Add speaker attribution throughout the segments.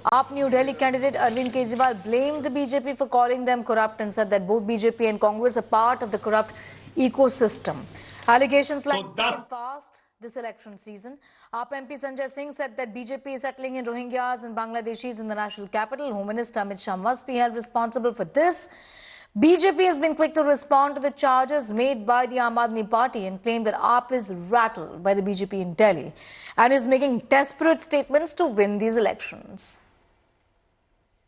Speaker 1: AAP New Delhi candidate Arvind Kejriwal blamed the BJP for calling them corrupt and said that both BJP and Congress are part of the corrupt ecosystem. Allegations like fast this election season. AAP MP Sanjay Singh said that BJP is settling in Rohingyas and Bangladeshis in the national capital. Home Minister Amit Shah must be held responsible for this. BJP has been quick to respond to the charges made by the Aam Aadmi Party and claimed that AAP is rattled by the BJP in Delhi and is making desperate statements to win these elections.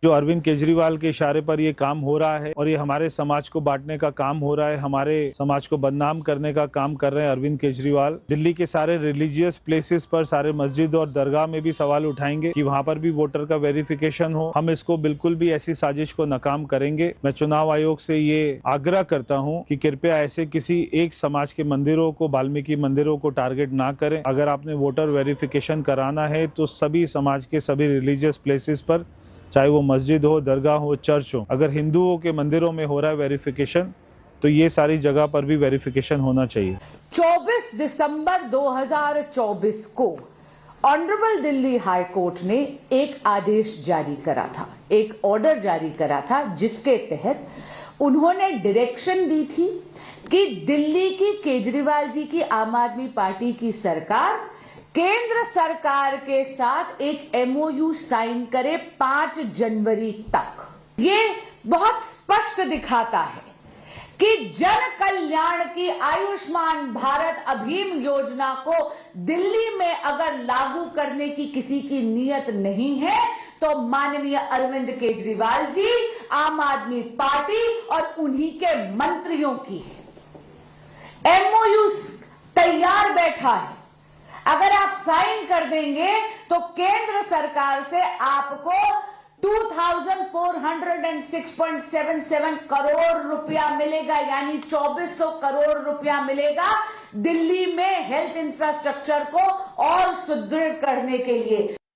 Speaker 2: जो अरविंद केजरीवाल के इशारे पर ये काम हो रहा है और ये हमारे समाज को बांटने का काम हो रहा है, हमारे समाज को बदनाम करने का काम कर रहे हैं अरविंद केजरीवाल। दिल्ली के सारे रिलीजियस प्लेसेस पर, सारे मस्जिद और दरगाह में भी सवाल उठाएंगे कि वहाँ पर भी वोटर का वेरिफिकेशन हो। हम इसको बिल्कुल भी ऐसी साजिश को नाकाम करेंगे। मैं चुनाव आयोग से ये आग्रह करता हूँ कि कृपया ऐसे किसी एक समाज के मंदिरों को, वाल्मीकि मंदिरों को टारगेट ना करें। अगर आपने वोटर वेरिफिकेशन कराना है तो सभी समाज के सभी रिलीजियस प्लेसेस पर, चाहे वो मस्जिद हो, दरगाह हो, चर्च हो, अगर हिंदुओं के मंदिरों में हो रहा है वेरिफिकेशन तो ये सारी जगह पर भी वेरिफिकेशन होना चाहिए।
Speaker 3: 24 दिसंबर 2024 को ऑनरेबल दिल्ली हाई कोर्ट ने एक आदेश जारी करा था, एक ऑर्डर जारी करा था, जिसके तहत उन्होंने डायरेक्शन दी थी कि दिल्ली की केजरीवाल जी की आम आदमी पार्टी की सरकार केंद्र सरकार के साथ एक MOU साइन करे 5 जनवरी तक। ये बहुत स्पष्ट दिखाता है कि जन कल्याण की आयुष्मान भारत अभियान योजना को दिल्ली में अगर लागू करने की किसी की नीयत नहीं है तो माननीय अरविंद केजरीवाल जी, आम आदमी पार्टी और उन्हीं के मंत्रियों की है। MOU तैयार बैठा है, अगर आप साइन कर देंगे तो केंद्र सरकार से आपको 2406.77 करोड़ रुपया मिलेगा, यानी 2400 करोड़ रुपया मिलेगा दिल्ली में हेल्थ इंफ्रास्ट्रक्चर को और सुदृढ़ करने के लिए।